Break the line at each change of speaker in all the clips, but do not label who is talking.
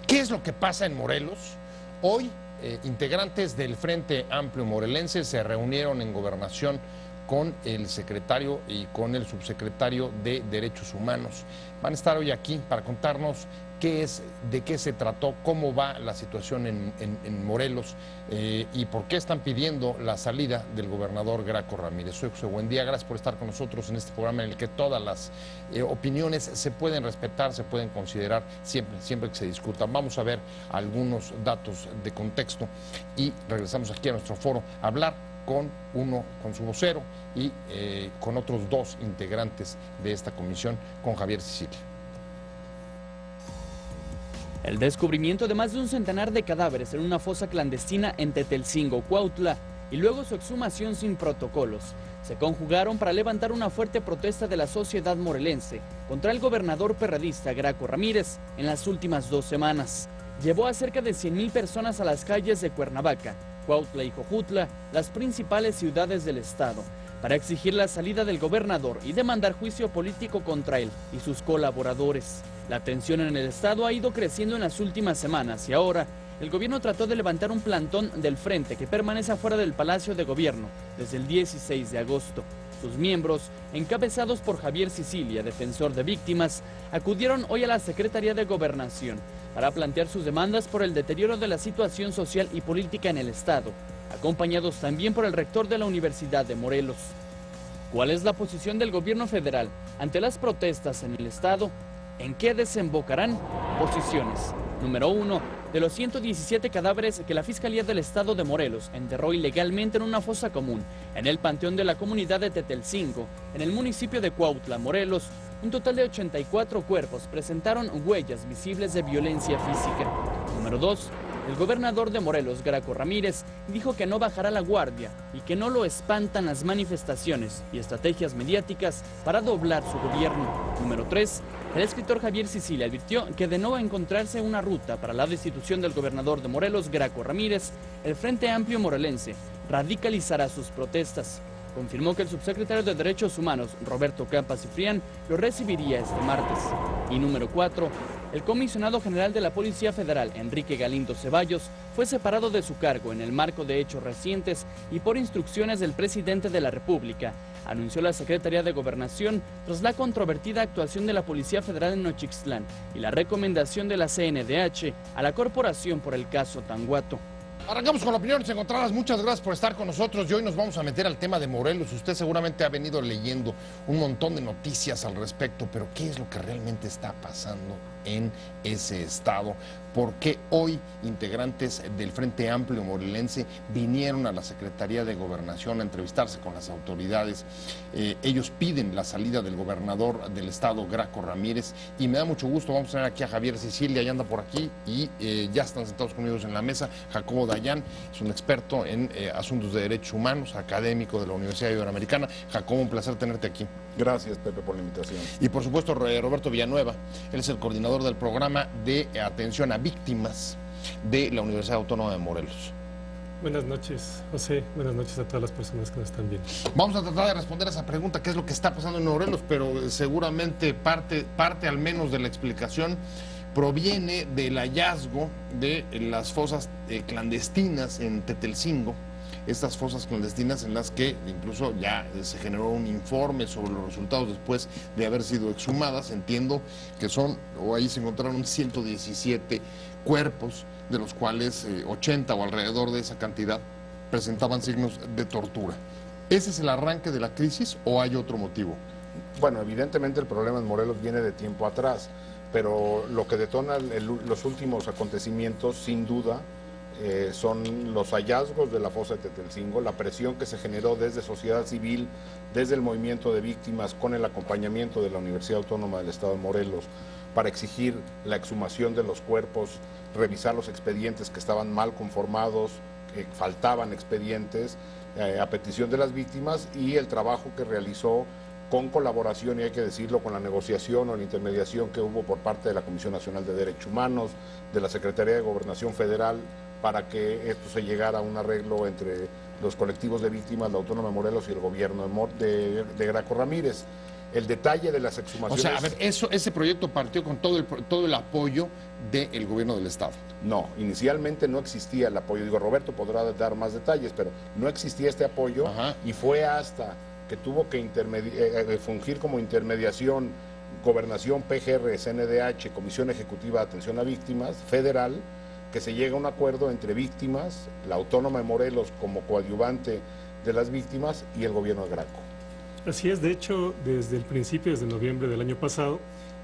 ¿Qué es lo que pasa en Morelos? Hoy, integrantes del Frente Amplio Morelense se reunieron en Gobernación con el secretario y con el subsecretario de Derechos Humanos. Van a estar hoy aquí para contarnos de qué se trató, cómo va la situación en Morelos y por qué están pidiendo la salida del gobernador Graco Ramírez. Soy José Buendía, gracias por estar con nosotros en este programa en el que todas las opiniones se pueden respetar, se pueden considerar siempre que se discutan. Vamos a ver algunos datos de contexto y regresamos aquí a nuestro foro a hablar con su vocero y con otros dos integrantes de esta comisión, con Javier Sicilia.
El descubrimiento de más de un centenar de cadáveres en una fosa clandestina en Tetelcingo, Cuautla, y luego su exhumación sin protocolos, se conjugaron para levantar una fuerte protesta de la sociedad morelense contra el gobernador perredista Graco Ramírez en las últimas 2 semanas. Llevó a cerca de 100,000 personas a las calles de Cuernavaca, Cuautla y Jojutla, las principales ciudades del estado, para exigir la salida del gobernador y demandar juicio político contra él y sus colaboradores. La tensión en el estado ha ido creciendo en las últimas semanas y ahora el gobierno trató de levantar un plantón del frente que permanece afuera del Palacio de Gobierno desde el 16 de agosto. Sus miembros, encabezados por Javier Sicilia, defensor de víctimas, acudieron hoy a la Secretaría de Gobernación para plantear sus demandas por el deterioro de la situación social y política en el estado, acompañados también por el rector de la Universidad de Morelos. ¿Cuál es la posición del gobierno federal ante las protestas en el estado? ¿En qué desembocarán? Posiciones. Número 1. De los 117 cadáveres que la Fiscalía del Estado de Morelos enterró ilegalmente en una fosa común en el panteón de la comunidad de Tetelcingo, en el municipio de Cuautla, Morelos, un total de 84 cuerpos presentaron huellas visibles de violencia física. Número 2. El gobernador de Morelos, Graco Ramírez, dijo que no bajará la guardia y que no lo espantan las manifestaciones y estrategias mediáticas para doblar su gobierno. Número 3. El escritor Javier Sicilia advirtió que de no encontrarse una ruta para la destitución del gobernador de Morelos, Graco Ramírez, el Frente Amplio Morelense radicalizará sus protestas. Confirmó que el subsecretario de Derechos Humanos, Roberto Campa Cifrián, lo recibiría este martes. Y número 4. El comisionado general de la Policía Federal, Enrique Galindo Ceballos, fue separado de su cargo en el marco de hechos recientes y por instrucciones del presidente de la República, anunció la Secretaría de Gobernación tras la controvertida actuación de la Policía Federal en Nochixtlán y la recomendación de la CNDH a la corporación por el caso Tanguato.
Arrancamos con opiniones encontradas. Muchas gracias por estar con nosotros y hoy nos vamos a meter al tema de Morelos. Usted seguramente ha venido leyendo un montón de noticias al respecto, pero ¿qué es lo que realmente está pasando en ese estado? ¿Por qué hoy integrantes del Frente Amplio Morelense vinieron a la Secretaría de Gobernación a entrevistarse con las autoridades? Ellos piden la salida del gobernador del estado, Graco Ramírez, y me da mucho gusto, vamos a tener aquí a Javier Sicilia, ya anda por aquí, y ya están sentados conmigo en la mesa, Jacobo Dayan, es un experto en asuntos de derechos humanos, académico de la Universidad Iberoamericana. Jacobo, un placer tenerte aquí.
Gracias, Pepe, por la invitación.
Y por supuesto, Roberto Villanueva, él es el coordinador del programa de atención a víctimas de la Universidad Autónoma de Morelos.
Buenas noches, José. Buenas noches a todas las personas que nos están viendo.
Vamos a tratar de responder a esa pregunta, qué es lo que está pasando en Morelos, pero seguramente parte al menos de la explicación proviene del hallazgo de las fosas clandestinas en Tetelcingo. Estas fosas clandestinas en las que incluso ya se generó un informe sobre los resultados después de haber sido exhumadas. Entiendo que ahí se encontraron 117 cuerpos, de los cuales 80 o alrededor de esa cantidad presentaban signos de tortura. ¿Ese es el arranque de la crisis o hay otro motivo?
Bueno, evidentemente el problema en Morelos viene de tiempo atrás, pero lo que detona los últimos acontecimientos, sin duda, son los hallazgos de la fosa de Tetelcingo, la presión que se generó desde sociedad civil, desde el movimiento de víctimas, con el acompañamiento de la Universidad Autónoma del Estado de Morelos, para exigir la exhumación de los cuerpos, revisar los expedientes que estaban mal conformados, que faltaban expedientes, a petición de las víctimas, y el trabajo que realizó con colaboración, y hay que decirlo, con la negociación o la intermediación que hubo por parte de la Comisión Nacional de Derechos Humanos, de la Secretaría de Gobernación Federal, para que esto se llegara a un arreglo entre los colectivos de víctimas, la Autónoma de Morelos y el gobierno de Graco Ramírez. El detalle de las
O
exhumaciones...
sea, a ver, ese proyecto partió con todo el apoyo del gobierno del Estado.
No, inicialmente no existía el apoyo. Digo, Roberto podrá dar más detalles, pero no existía este apoyo.
Ajá.
Y fue hasta que tuvo que fungir como intermediación Gobernación, PGR, CNDH, Comisión Ejecutiva de Atención a Víctimas, federal, que se llega a un acuerdo entre víctimas, la Autónoma de Morelos como coadyuvante de las víctimas y el gobierno de Graco.
Así es, de hecho, desde el principio, desde noviembre del año pasado,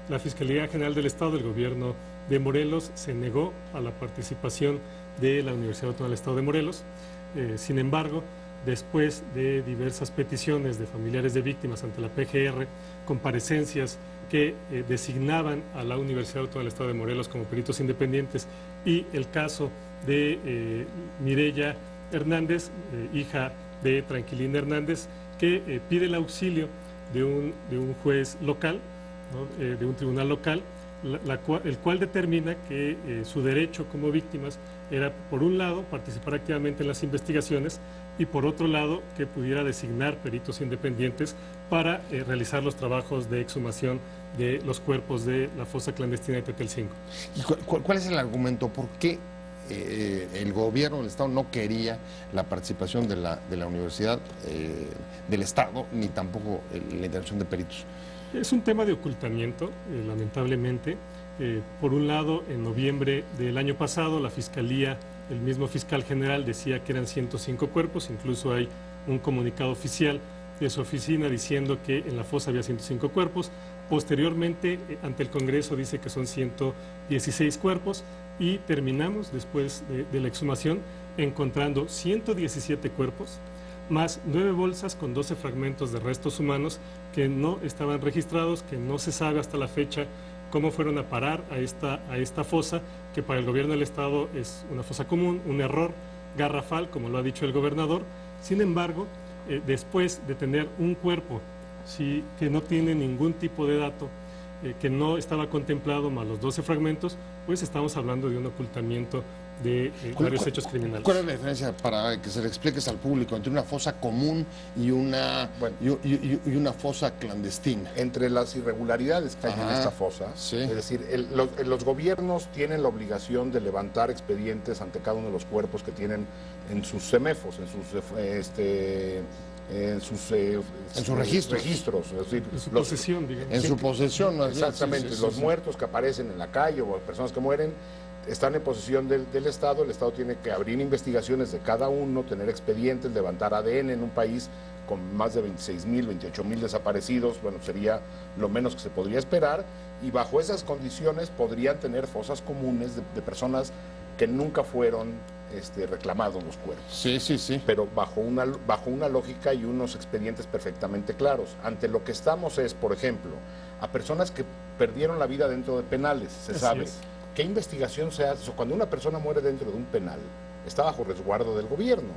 la Fiscalía General del Estado, el gobierno de Morelos, se negó a la participación de la Universidad Autónoma del Estado de Morelos. Sin embargo, después de diversas peticiones de familiares de víctimas ante la PGR, comparecencias que designaban a la Universidad Autónoma del Estado de Morelos como peritos independientes, y el caso de Mireya Hernández, hija de Tranquilina Hernández, que pide el auxilio de un juez local, ¿no? De un tribunal local, el cual determina que su derecho como víctimas era, por un lado, participar activamente en las investigaciones, y por otro lado, que pudiera designar peritos independientes para realizar los trabajos de exhumación de los cuerpos de la fosa clandestina de Tetelcingo.
¿Y cuál es el argumento? ¿Por qué el gobierno del Estado no quería la participación de la Universidad del Estado, ni tampoco la intervención de peritos?
Es un tema de ocultamiento, lamentablemente. Por un lado, en noviembre del año pasado, la Fiscalía, el mismo fiscal general decía que eran 105 cuerpos, incluso hay un comunicado oficial de su oficina diciendo que en la fosa había 105 cuerpos. Posteriormente, ante el Congreso dice que son 116 cuerpos, y terminamos, después de la exhumación, encontrando 117 cuerpos, más 9 bolsas con 12 fragmentos de restos humanos que no estaban registrados, que no se sabe hasta la fecha cómo fueron a parar a esta fosa, que para el gobierno del Estado es una fosa común, un error garrafal, como lo ha dicho el gobernador. Sin embargo, después de tener un cuerpo que no tiene ningún tipo de dato, que no estaba contemplado, más los 12 fragmentos, pues estamos hablando de un ocultamiento de varios hechos criminales.
¿Cuál es la diferencia, para que se le expliques al público, entre una fosa común y una fosa clandestina?
Entre las irregularidades que hay en esta fosa,
sí.
Es decir, los gobiernos tienen la obligación de levantar expedientes ante cada uno de los cuerpos que tienen en sus CEMEFOS, en sus registros, es decir,
En su posesión, digamos.
En su posesión, ¿no?
Exactamente,
Sí,
los muertos que aparecen en la calle o personas que mueren están en posesión del Estado. El Estado tiene que abrir investigaciones de cada uno, tener expedientes, levantar ADN en un país con más de 26,000, 28,000 desaparecidos. Bueno, sería lo menos que se podría esperar, y bajo esas condiciones podrían tener fosas comunes de personas que nunca fueron reclamados los cuerpos.
Sí, sí, sí.
Pero bajo una lógica y unos expedientes perfectamente claros. Ante lo que estamos es, por ejemplo, a personas que perdieron la vida dentro de penales, se sabe. ¿Qué investigación se hace? Cuando una persona muere dentro de un penal, está bajo resguardo del gobierno.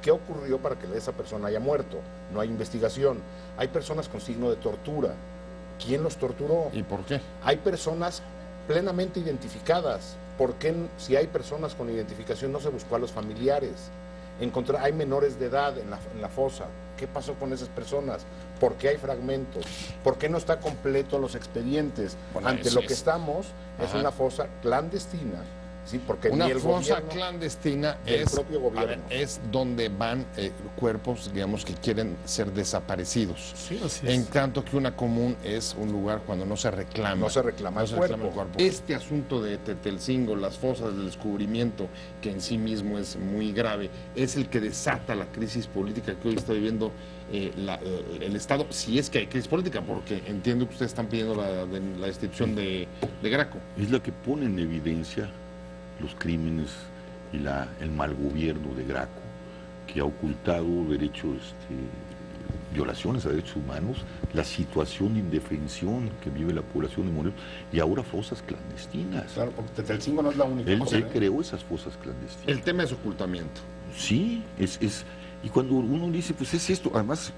¿Qué ocurrió para que esa persona haya muerto? No hay investigación. Hay personas con signo de tortura. ¿Quién los torturó?
¿Y por qué?
Hay personas plenamente identificadas. ¿Por qué, si hay personas con identificación, no se buscó a los familiares? Hay menores de edad en la fosa. ¿Qué pasó con esas personas? ¿Por qué hay fragmentos? ¿Por qué no está completo los expedientes?
Bueno,
Ante lo que estamos es una fosa clandestina. ¿Sí? Porque
una
ni el
fosa
gobierno,
clandestina
el propio gobierno.
es donde van cuerpos, digamos, que quieren ser desaparecidos.
Sí, así es.
En tanto que una común es un lugar cuando no se reclama.
No se reclama el cuerpo.
Este asunto de Tetelcingo, las fosas del descubrimiento, que en sí mismo es muy grave, es el que desata la crisis política que hoy está viviendo el Estado, si es que hay crisis política, porque entiendo que ustedes están pidiendo la destitución de Graco.
Es la que pone en evidencia los crímenes y el mal gobierno de Graco, que ha ocultado derechos, violaciones a derechos humanos, la situación de indefensión que vive la población de Morelos, y ahora fosas clandestinas.
Claro, porque Tetelcingo no es la única
Él
cosa.
creó esas fosas clandestinas.
El tema es ocultamiento.
Sí, y cuando uno dice, pues es esto, además,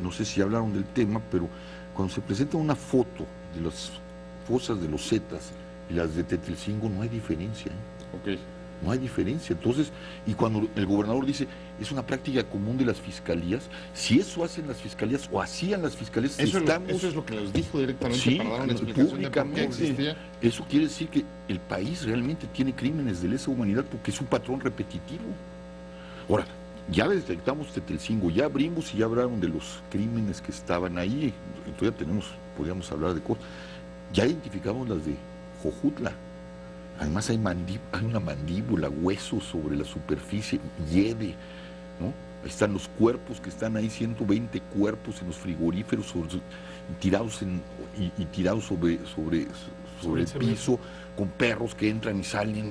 no sé si hablaron del tema, pero cuando se presenta una foto de las fosas de los Zetas y las de Tetelcingo, no hay diferencia.
Ok.
No hay diferencia. Entonces, y cuando el gobernador dice, es una práctica común de las fiscalías, si eso hacen las fiscalías o hacían las fiscalías,
Eso
estamos...
es lo que les dijo directamente
Sí,
para dar una explicación de por qué
públicamente.
existía.
Eso quiere decir que el país realmente tiene crímenes de lesa humanidad porque es un patrón repetitivo. Ahora, ya detectamos Tetelcingo, ya abrimos y ya hablaron de los crímenes que estaban ahí, entonces ya podríamos hablar de cosas. Ya identificamos las de Jojutla. Además hay una mandíbula, huesos sobre la superficie, hiede, ¿no? Ahí están los cuerpos que están ahí, 120 cuerpos en los frigoríferos tirados sobre el piso, con perros que entran y salen,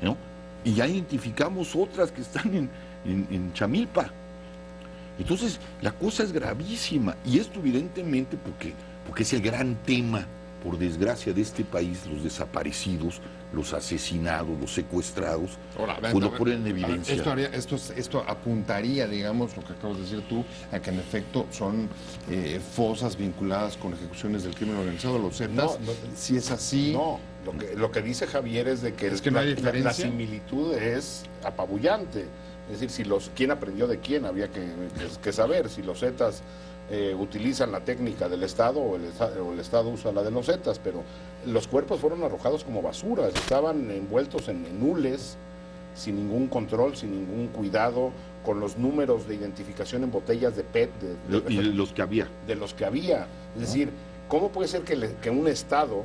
¿no? Y ya identificamos otras que están en Chamilpa. Entonces, la cosa es gravísima, y esto evidentemente porque es el gran tema, por desgracia, de este país, los desaparecidos, los asesinados, los secuestrados,
Ahora,
pues lo ponen en evidencia.
Esto apuntaría, digamos, lo que acabas de decir tú, a que en efecto son fosas vinculadas con ejecuciones del crimen organizado, los Zetas. Si es así...
No, lo que dice Javier es de que,
no hay diferencia.
la similitud es apabullante. Es decir, quién aprendió de quién, había que saber si los Zetas utilizan la técnica del Estado o el Estado usa la de los Zetas, pero los cuerpos fueron arrojados como basuras, estaban envueltos en hules, sin ningún control, sin ningún cuidado, con los números de identificación en botellas de PET.
Y de los que había.
De los que había. Es decir, ¿cómo puede ser que un Estado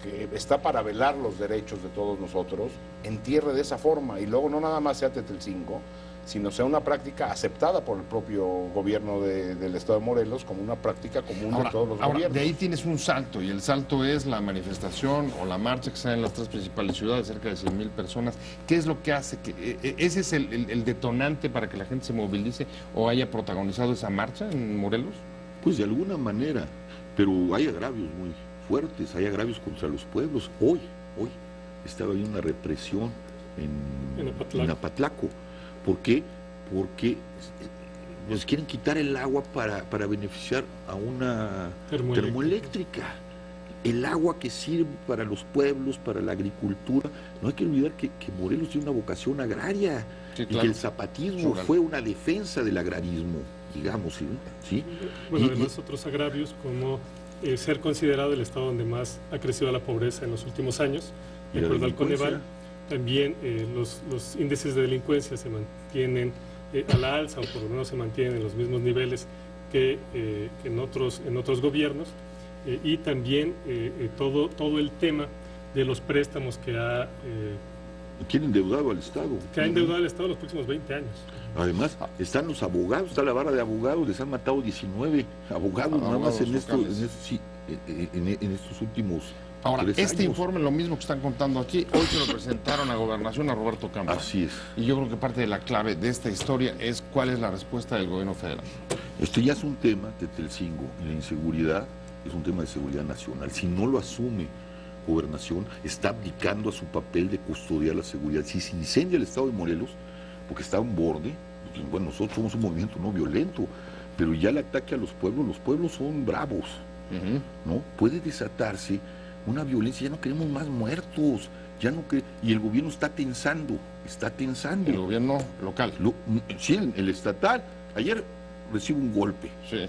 que está para velar los derechos de todos nosotros entierre de esa forma y luego no nada más sea Tetelcingo, sino sea una práctica aceptada por el propio gobierno del Estado de Morelos como una práctica común de todos los gobiernos?
De ahí tienes un salto, y el salto es la manifestación o la marcha que se da en las tres principales ciudades, cerca de 100,000 personas. ¿Qué es lo que hace que ese es el detonante para que la gente se movilice o haya protagonizado esa marcha en Morelos?
Pues de alguna manera, pero hay agravios muy fuertes, hay agravios contra los pueblos. Hoy estaba habiendo una represión en Apatlaco. ¿Por qué? Porque nos quieren quitar el agua para beneficiar a una termoeléctrica. El agua que sirve para los pueblos, para la agricultura. No hay que olvidar que Morelos tiene una vocación agraria, sí, claro, y que el zapatismo fue una defensa del agrarismo, digamos. ¿Sí?
Bueno, además otros agravios como ser considerado el estado donde más ha crecido la pobreza en los últimos años, de acuerdo al Coneval. También los índices de delincuencia se mantienen a la alza, o por lo menos se mantienen en los mismos niveles que en otros gobiernos, y también todo el tema de los préstamos que ha
endeudado al Estado.
Que ha endeudado al Estado los próximos 20 años.
Además, están los abogados, está la vara de abogados, les han matado 19 abogados nada más en estos últimos...
Ahora, este informe, lo mismo que están contando aquí, hoy se lo presentaron a Gobernación a Roberto Campos.
Así es.
Y yo creo que parte de la clave de esta historia es cuál es la respuesta del gobierno federal.
Esto ya es un tema, Tetelcingo, y la inseguridad es un tema de seguridad nacional. Si no lo asume Gobernación, está abdicando a su papel de custodiar la seguridad. Si se incendia el estado de Morelos, porque está a un borde, bueno, nosotros somos un movimiento no violento, pero ya el ataque a los pueblos son bravos, ¿no? Puede desatarse una violencia, ya no queremos más muertos, y el gobierno está tensando.
El gobierno local.
Sí, el estatal. Ayer recibe un golpe.
Sí.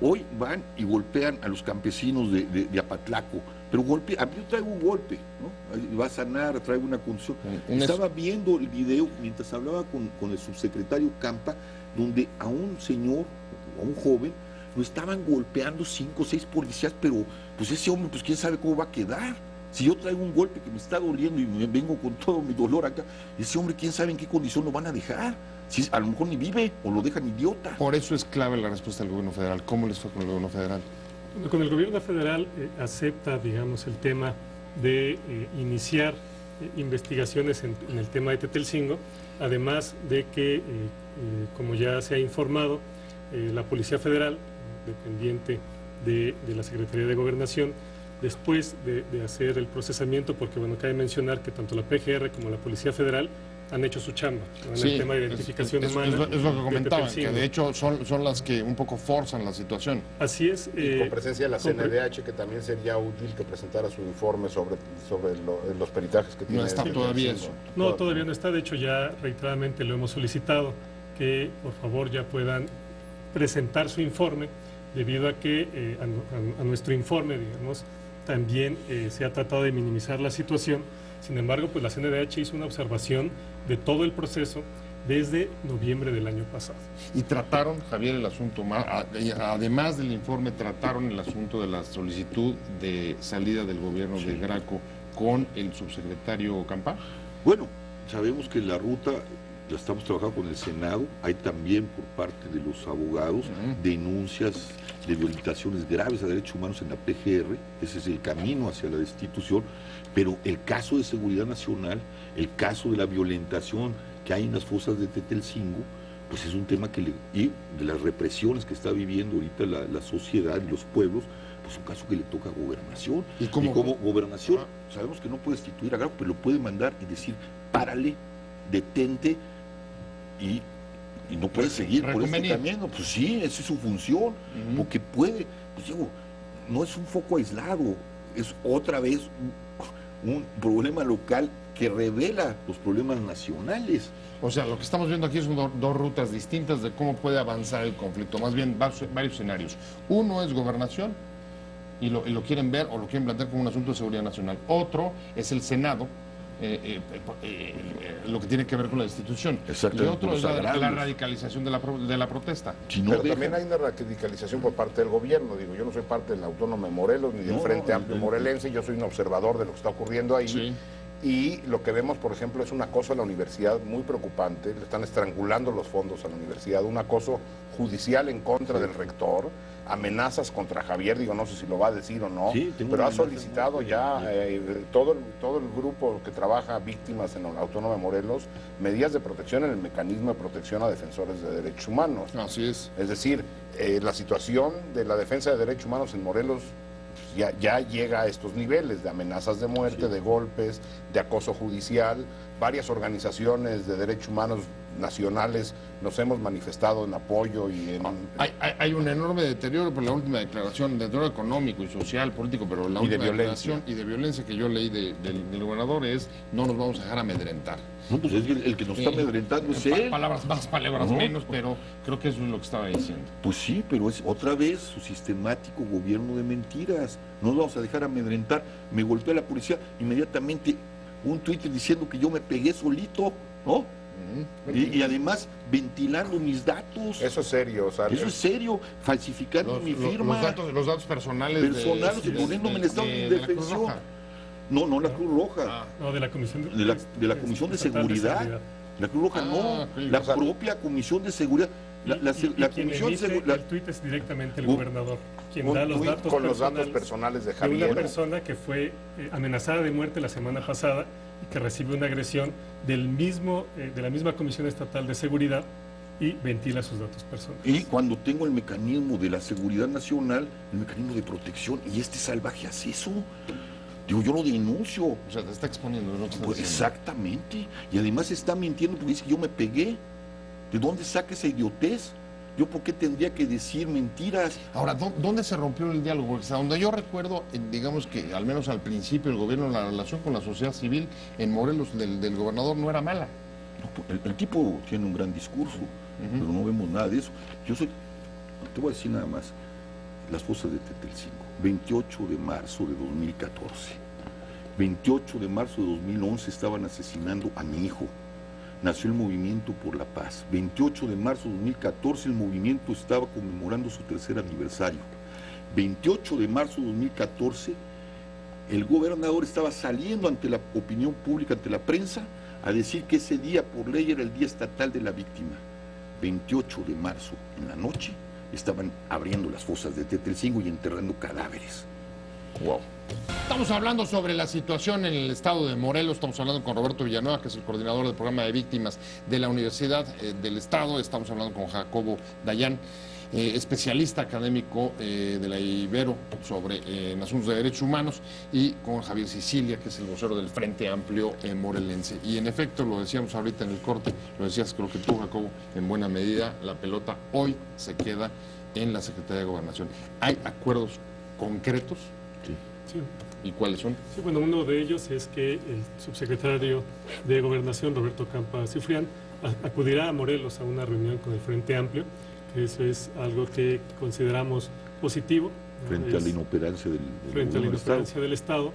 Hoy van y golpean a los campesinos de Apatlaco, pero yo traigo un golpe, ¿no? Va a sanar, traigo una condición. Estaba viendo el video mientras hablaba con el subsecretario Campa, donde a un señor, a un joven, lo estaban golpeando 5 o 6 policías, pero pues ese hombre, pues quién sabe cómo va a quedar. Si yo traigo un golpe que me está doliendo y me vengo con todo mi dolor acá, ese hombre quién sabe en qué condición lo van a dejar. Si a lo mejor ni vive o lo dejan idiota.
Por eso es clave la respuesta del gobierno federal. ¿Cómo les fue con el gobierno federal?
Con el gobierno federal acepta, digamos, el tema de iniciar investigaciones en el tema de Tetelcingo, además de que, como ya se ha informado, la Policía Federal, dependiente de la Secretaría de Gobernación, después de hacer el procesamiento, porque bueno, cabe mencionar que tanto la PGR como la Policía Federal han hecho su chamba, ¿no? En el tema de identificación humana.
Es lo que comentaban,
Tetelcingo.
que de hecho son las que un poco forzan la situación.
Así es.
Y con presencia de la CNDH, que también sería útil que presentara su informe sobre los peritajes que tiene.
No está todavía
Tetelcingo.
eso.
No, todavía no está. De hecho, ya reiteradamente lo hemos solicitado, que por favor ya puedan presentar su informe, debido a que a nuestro informe, digamos, también se ha tratado de minimizar la situación. Sin embargo, pues la CNDH hizo una observación de todo el proceso desde noviembre del año pasado.
Y trataron, Javier, el asunto, además del informe, trataron el asunto de la solicitud de salida del gobierno de Graco con el subsecretario Campa.
Bueno, sabemos que la ruta la estamos trabajando con el Senado, hay también por parte de los abogados denuncias de violaciones graves a derechos humanos en la PGR, ese es el camino hacia la destitución, pero el caso de seguridad nacional, el caso de la violentación que hay en las fosas de Tetelcingo, pues es un tema que y de las represiones que está viviendo ahorita la sociedad y los pueblos, pues es un caso que le toca a Gobernación.
Y como
Gobernación, sabemos que no puede destituir a Graco, pero lo puede mandar y decir, párale, detente, y no puede seguir por este camino. Pues sí, esa es su función, porque puede, pues digo, no es un foco aislado, es otra vez un problema local que revela los problemas nacionales.
O sea, lo que estamos viendo aquí son dos rutas distintas de cómo puede avanzar el conflicto, más bien varios escenarios. Uno es gobernación, y lo quieren ver o lo quieren plantear como un asunto de seguridad nacional. Otro es el Senado, lo que tiene que ver con la destitución. Y otro es la radicalización de la protesta.
Pero también hay una radicalización por parte del gobierno. Digo, yo no soy parte del Autónomo de Morelos ni del Frente Amplio Morelense, yo soy un observador de lo que está ocurriendo ahí.
Sí.
Y lo que vemos, por ejemplo, es un acoso a la universidad muy preocupante. Le están estrangulando los fondos a la universidad, un acoso judicial en contra del rector, amenazas contra Javier, digo, no sé si lo va a decir o no, pero ha solicitado ya todo el grupo que trabaja víctimas en el Autónomo de Morelos medidas de protección en el mecanismo de protección a defensores de derechos humanos.
Así es.
Es decir, la situación de la defensa de derechos humanos en Morelos ya llega a estos niveles de amenazas de muerte, de golpes, de acoso judicial. Varias organizaciones de derechos humanos nacionales nos hemos manifestado en apoyo y en...
Hay un enorme deterioro por la última declaración, deterioro económico y social, político, pero la última declaración y de violencia que yo leí del gobernador es: no nos vamos a dejar amedrentar.
No, pues es que el que nos está amedrentando es él.
Palabras más, palabras menos, pero creo que eso es lo que estaba diciendo.
Pues sí, pero es otra vez su sistemático gobierno de mentiras. No nos vamos a dejar amedrentar. Me golpeó la policía, inmediatamente un Twitter diciendo que yo me pegué solito, ¿no? Y además ventilando mis datos.
Eso es serio, o sea,
eso es serio, falsificando mi firma.
Los datos personales
y poniéndome en estado de indefensión. No, la Cruz Roja.
No, de la Comisión
de la Comisión de Seguridad. La Cruz Roja la propia Comisión de Seguridad. La Comisión de Seguridad.
El tuit es directamente el gobernador, quien da los datos
con los datos personales de Javier.
De una persona que fue amenazada de muerte la semana pasada y que recibe una agresión de la misma Comisión Estatal de Seguridad y ventila sus datos personales.
Y cuando tengo el mecanismo de la seguridad nacional, el mecanismo de protección, y este salvaje hace eso, digo, yo lo denuncio.
O sea, te está exponiendo, ¿no?
Pues exactamente. Y además está mintiendo porque dice que yo me pegué. ¿De dónde saca esa idiotez? ¿Yo por qué tendría que decir mentiras?
Ahora, ¿dónde se rompió el diálogo? Porque hasta donde yo recuerdo, digamos que al menos al principio el gobierno, la relación con la sociedad civil en Morelos del gobernador no era mala.
No, el tipo tiene un gran discurso, pero no vemos nada de eso. Te voy a decir nada más, las fosas de Tetelcingo, 28 de marzo de 2014, 28 de marzo de 2011 estaban asesinando a mi hijo. Nació el Movimiento por la Paz. 28 de marzo de 2014 el movimiento estaba conmemorando su 3er aniversario. 28 de marzo de 2014 el gobernador estaba saliendo ante la opinión pública, ante la prensa, a decir que ese día por ley era el Día Estatal de la Víctima. 28 de marzo en la noche estaban abriendo las fosas de Tetelcingo y enterrando cadáveres.
Wow. Estamos hablando sobre la situación en el estado de Morelos, estamos hablando con Roberto Villanueva, que es el coordinador del programa de víctimas de la Universidad del Estado, estamos hablando con Jacobo Dayan. especialista académico de la Ibero sobre en asuntos de derechos humanos, y con Javier Sicilia, que es el vocero del Frente Amplio morelense. Y en efecto, lo decíamos ahorita en el corte, lo decías creo que tú, Jacobo, en buena medida, la pelota hoy se queda en la Secretaría de Gobernación. ¿Hay acuerdos concretos?
Sí.
¿Y cuáles son?
Sí, bueno, uno de ellos es que el subsecretario de Gobernación, Roberto Campa Cifrián, acudirá a Morelos a una reunión con el Frente Amplio, que eso es algo que consideramos positivo.
Frente a la inoperancia del
frente a la
gobierno del
inoperancia
Estado.
del Estado,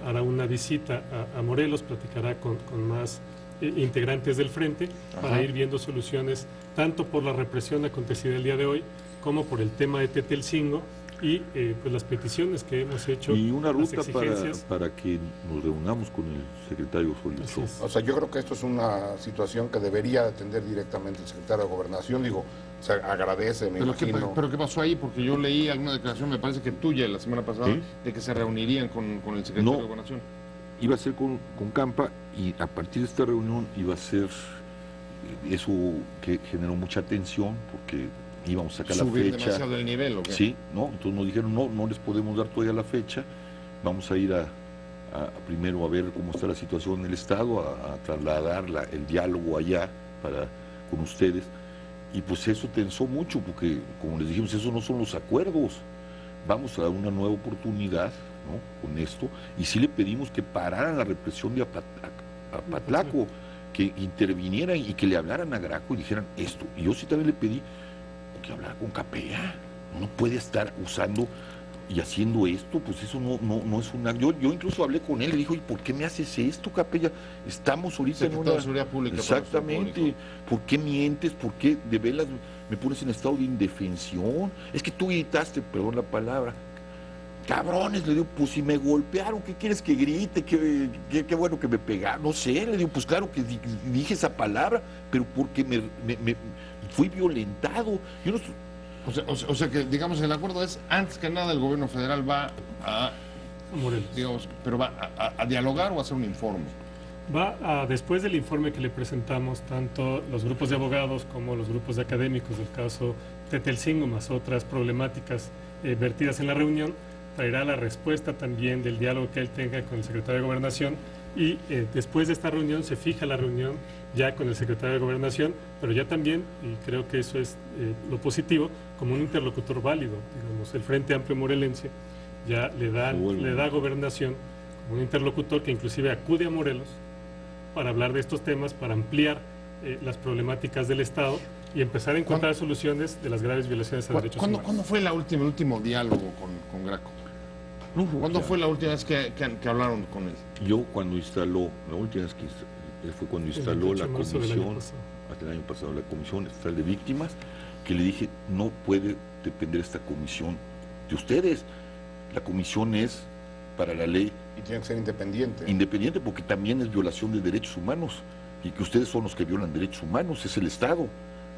hará una visita a Morelos, platicará con más integrantes del Frente para ir viendo soluciones tanto por la represión acontecida el día de hoy como por el tema de Tetelcingo y pues las peticiones que hemos hecho.
Y una
las
ruta
exigencias.
para que nos reunamos con el secretario Osorio
Así
Chong.
es.
O sea, yo creo que esto es una situación que debería atender directamente el secretario de Gobernación. Digo, se agradece, me imagino.
¿Pero qué pasó ahí? Porque yo leí alguna declaración, me parece que tuya, la semana pasada,
¿Sí?
de que se reunirían con el secretario
No.
de Gobernación.
Iba a ser con Campa, y a partir de esta reunión iba a ser eso que generó mucha tensión, porque íbamos a sacar
Subir
la fecha.
demasiado el nivel, ¿o qué?
Sí, ¿no? Entonces nos dijeron, no les podemos dar todavía la fecha, vamos a ir a primero a ver cómo está la situación en el Estado, a trasladar el diálogo allá con ustedes. Y pues eso tensó mucho, porque como les dijimos, esos no son los acuerdos. Vamos a dar una nueva oportunidad, ¿no?, con esto, y sí le pedimos que pararan la represión de Apatlaco, que intervinieran y que le hablaran a Graco y dijeran esto. Y yo sí también le pedí que hablara con Capella. No puede estar usando y haciendo esto, pues eso no es una... Yo incluso hablé con él, le dijo, ¿y por qué me haces esto, Capella? Estamos ahorita en
Secretario
una...
de Seguridad Pública.
Exactamente. ¿Por qué mientes? ¿Por qué de veras me pones en estado de indefensión? Es que tú gritaste, perdón la palabra, cabrones, le digo, pues si me golpearon, ¿qué quieres que grite? Qué bueno que me pegaron, no sé, le digo, pues claro que dije esa palabra, pero porque me fui violentado. Yo no...
O sea que, digamos, el acuerdo es, antes que nada, el gobierno federal va a
Morelos.
digamos, pero va a dialogar o a hacer un informe.
Después del informe que le presentamos, tanto los grupos de abogados como los grupos de académicos del caso Tetelcingo, más otras problemáticas vertidas en la reunión, traerá la respuesta también del diálogo que él tenga con el secretario de Gobernación, y después de esta reunión se fija la reunión ya con el secretario de Gobernación, pero ya también, y creo que eso es lo positivo, como un interlocutor válido. Digamos, el Frente Amplio Morelense ya le da a Gobernación como un interlocutor que inclusive acude a Morelos para hablar de estos temas, para ampliar las problemáticas del Estado y empezar a encontrar soluciones de las graves violaciones a derechos humanos.
¿Cuándo fue el último diálogo con Graco? ¿Cuándo fue la última vez que hablaron con él?
Yo cuando instaló, la última vez que fue cuando instaló la comisión, hasta el año pasado, la Comisión Estatal de Víctimas, que le dije, no puede depender esta comisión de ustedes. La comisión es para la ley.
Y tiene que ser independiente.
Independiente, porque también es violación de derechos humanos, y que ustedes son los que violan derechos humanos, es el Estado.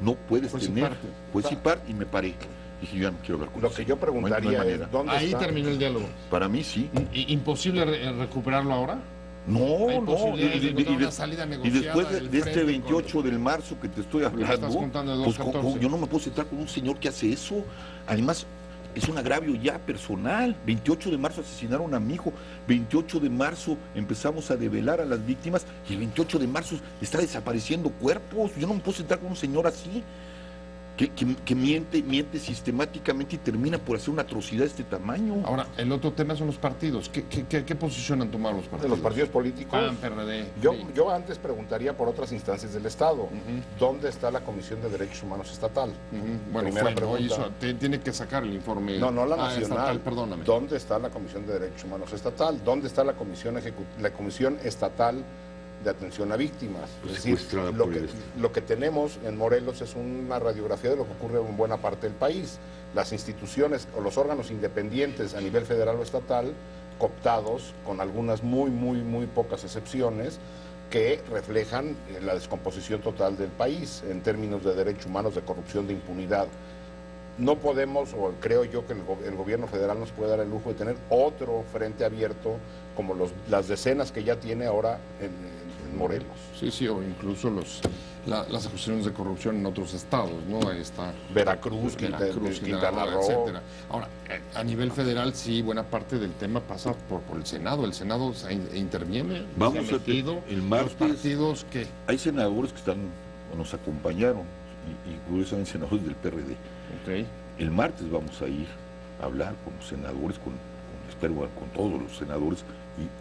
No puedes tener, participar, y me paré. Dije, yo ya no quiero hablar con
Lo
usted.
que yo preguntaría es, ¿dónde
Ahí
está?
terminó el diálogo.
Para mí sí.
¿Imposible recuperarlo ahora?
No,
¿Hay
no.
posibilidades de encontrar una salida
Y
negociada
después
del
de este
frente
28 de marzo que te estoy hablando,
estás contando de
pues
2/14.
yo no me puedo sentar con un señor que hace eso. Además, es un agravio ya personal. 28 de marzo asesinaron a mi hijo, 28 de marzo empezamos a develar a las víctimas, y el 28 de marzo está desapareciendo cuerpos. Yo no me puedo sentar con un señor así, que miente sistemáticamente y termina por hacer una atrocidad de este tamaño.
Ahora, el otro tema son los partidos. ¿Qué posición han tomado los
De
partidos?
los partidos políticos.
PAN, PRD.
Yo antes preguntaría por otras instancias del Estado. ¿Dónde está la Comisión de Derechos Humanos Estatal?
Bueno,
Primera pregunta.
tiene que sacar el informe.
No la nacional.
Estatal, perdóname.
¿Dónde está la Comisión de Derechos Humanos Estatal? ¿Dónde está la Comisión Estatal de Atención a Víctimas?
Pues
Es decir,
secuestrada por el
lo que tenemos en Morelos es una radiografía de lo que ocurre en buena parte del país. Las instituciones o los órganos independientes a nivel federal o estatal, cooptados, con algunas muy pocas excepciones, que reflejan la descomposición total del país en términos de derechos humanos, de corrupción, de impunidad. No podemos, o creo yo que el gobierno federal nos puede dar el lujo de tener otro frente abierto como las decenas que ya tiene ahora en Morelos.
Sí, o incluso las acusaciones de corrupción en otros estados, ¿no? Ahí está
Veracruz, Quintana Roo,
etcétera. Ahora, a nivel federal, sí, buena parte del tema pasa por el Senado. El Senado interviene.
Vamos
se ha
a
metido,
el martes.
los partidos que...
Hay senadores que nos acompañaron, incluso son senadores del PRD.
Okay.
El martes vamos a ir a hablar con los senadores, espero con todos los senadores,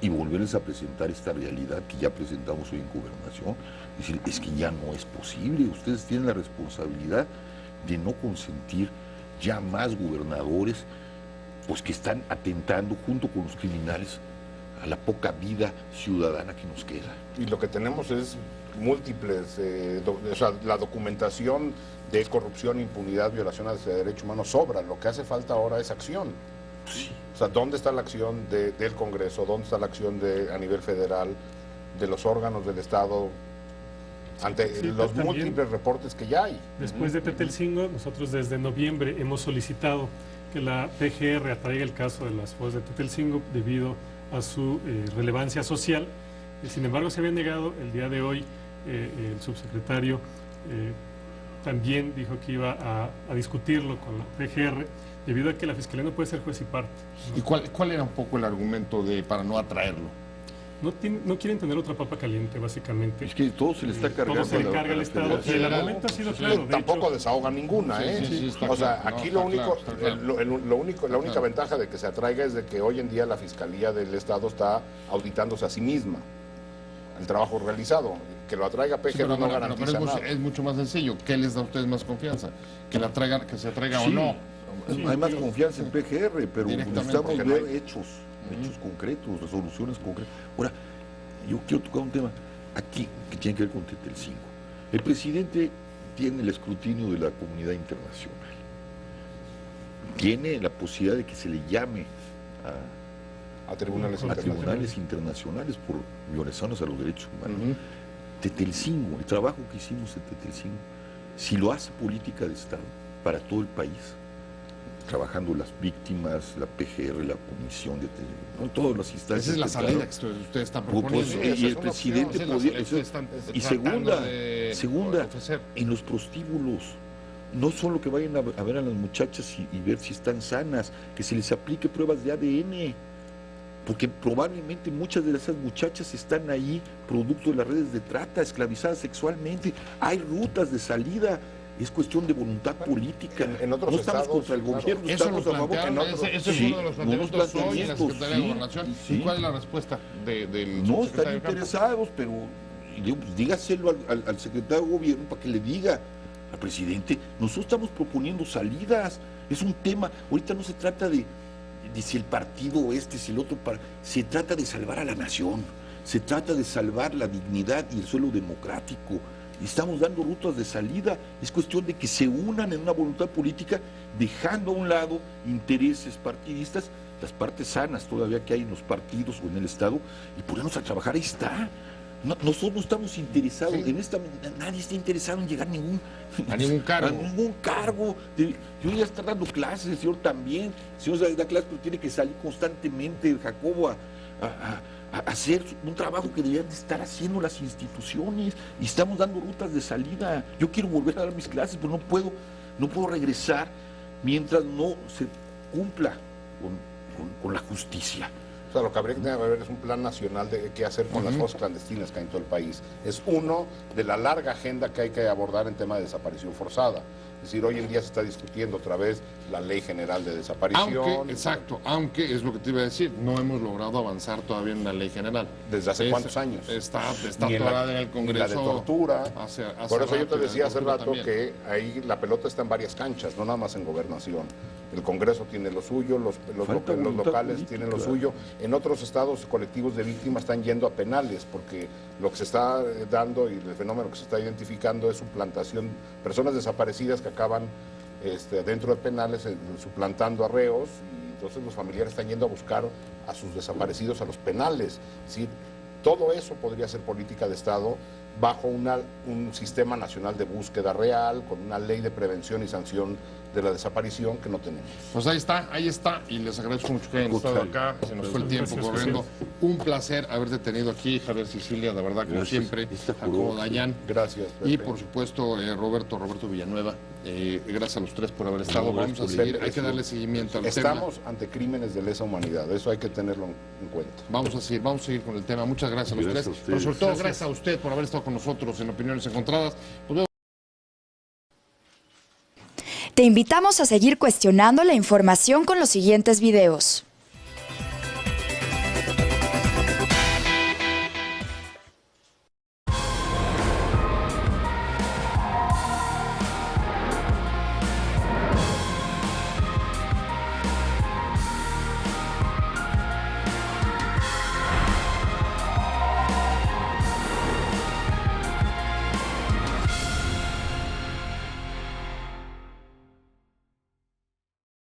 y volverles a presentar esta realidad que ya presentamos hoy en Gobernación. Es decir, es que ya no es posible, ustedes tienen la responsabilidad de no consentir ya más gobernadores pues que están atentando junto con los criminales a la poca vida ciudadana que nos queda.
Y lo que tenemos es múltiples, o sea, la documentación de corrupción, impunidad, violaciones de derechos humanos sobra. Lo que hace falta ahora es acción.
Sí.
O sea, ¿dónde está la acción del Congreso? ¿Dónde está la acción a nivel federal, de los órganos del Estado, ante los múltiples reportes que ya hay?
Después de Tetelcingo, nosotros desde noviembre hemos solicitado que la PGR atraiga el caso de las fosas de Tetelcingo debido a su relevancia social. Sin embargo, se había negado. El día de hoy el subsecretario también dijo que iba a discutirlo con la PGR, debido a que la Fiscalía no puede ser juez y parte, ¿no?
¿Y cuál era un poco el argumento para no atraerlo?
No quieren tener otra papa caliente, básicamente.
Es que todo se le está cargando.
Todo se le carga al Estado, y el argumento ha sido claro.
Tampoco desahoga ninguna, ¿eh? O sea, aquí la única ventaja de que se atraiga es de que hoy en día la Fiscalía del Estado está auditándose a sí misma el trabajo realizado. Que lo atraiga PGR no garantiza nada.
Es mucho más sencillo. ¿Qué les da a ustedes más confianza? ¿Que se atraiga o no?
Hay más confianza en PGR, pero necesitamos ver hechos concretos, resoluciones concretas. Ahora, yo quiero tocar un tema aquí que tiene que ver con Tetelcingo. El presidente tiene el escrutinio de la comunidad internacional. Tiene la posibilidad de que se le llame
a tribunales
internacionales por violaciones a los derechos humanos. Tetelcingo, el trabajo que hicimos en Tetelcingo, si lo hace política de Estado para todo el país, trabajando las víctimas, la PGR, la comisión de todas las instancias.
Esa es la salida que ustedes están proponiendo.
Y el presidente podía... Y segunda, en los prostíbulos, no solo que vayan a ver a las muchachas y ver si están sanas, que se les aplique pruebas de ADN, porque probablemente muchas de esas muchachas están ahí producto de las redes de trata, esclavizadas sexualmente. Hay rutas de salida. Es cuestión de voluntad política.
En otros
no estamos
estados,
contra el gobierno,
eso
estamos a favor.
Eso es uno de los planteamientos hoy en la Secretaría de Gobernación.
Sí.
¿Y cuál es la respuesta del
No
subsecretario
están interesados, pero dígaselo al secretario de Gobierno para que le diga al presidente, nosotros estamos proponiendo salidas. Es un tema, ahorita no se trata de si el partido si el otro, se trata de salvar a la nación, se trata de salvar la dignidad y el suelo democrático. Estamos dando rutas de salida, es cuestión de que se unan en una voluntad política, dejando a un lado intereses partidistas, las partes sanas todavía que hay en los partidos o en el Estado, y ponernos a trabajar. Ahí está. Nosotros no estamos interesados en esta medida, nadie está interesado en llegar a ningún cargo. Yo ya está dando clases, el señor también, el señor da clases, pero tiene que salir constantemente, Jacobo, a hacer un trabajo que deberían de estar haciendo las instituciones, y estamos dando rutas de salida. Yo quiero volver a dar mis clases, pero no puedo regresar mientras no se cumpla con la justicia.
O sea, lo que habría que haber es un plan nacional de qué hacer con las fosas clandestinas que hay en todo el país. Es uno de la larga agenda que hay que abordar en tema de desaparición forzada. Es decir, hoy en día se está discutiendo otra vez la Ley General de Desaparición.
Aunque es lo que te iba a decir, no hemos logrado avanzar todavía en la Ley General.
¿Desde hace cuántos años?
Está todavía en el Congreso.
La de tortura. Por eso yo te decía hace rato también, que ahí la pelota está en varias canchas, no nada más en Gobernación. El Congreso tiene lo suyo, los locales tienen lo suyo. En otros estados, colectivos de víctimas están yendo a penales, porque lo que se está dando y el fenómeno que se está identificando es suplantación, personas desaparecidas que acaban dentro de penales suplantando a reos, y entonces los familiares están yendo a buscar a sus desaparecidos a los penales. Es decir, Todo eso podría ser política de Estado bajo un sistema nacional de búsqueda real, con una ley de prevención y sanción de la desaparición que no tenemos.
Pues ahí está, y les agradezco mucho que hayan estado acá, se nos fue el tiempo
Gracias,
corriendo. Un placer haberte tenido aquí, Javier Sicilia, de verdad, como
Gracias.
siempre, Jacobo Dayan.
Gracias, Pepe.
Y por supuesto, Roberto Villanueva, gracias a los tres por haber estado. Vamos a seguir, hay que darle seguimiento al tema.
Estamos ante crímenes de lesa humanidad, eso hay que tenerlo en cuenta.
Vamos a seguir con el tema. Muchas gracias a los
Gracias a
tres,
ustedes.
pero sobre todo gracias a usted por haber estado con nosotros en Opiniones Encontradas. Pues,
Te invitamos a seguir cuestionando la información con los siguientes videos.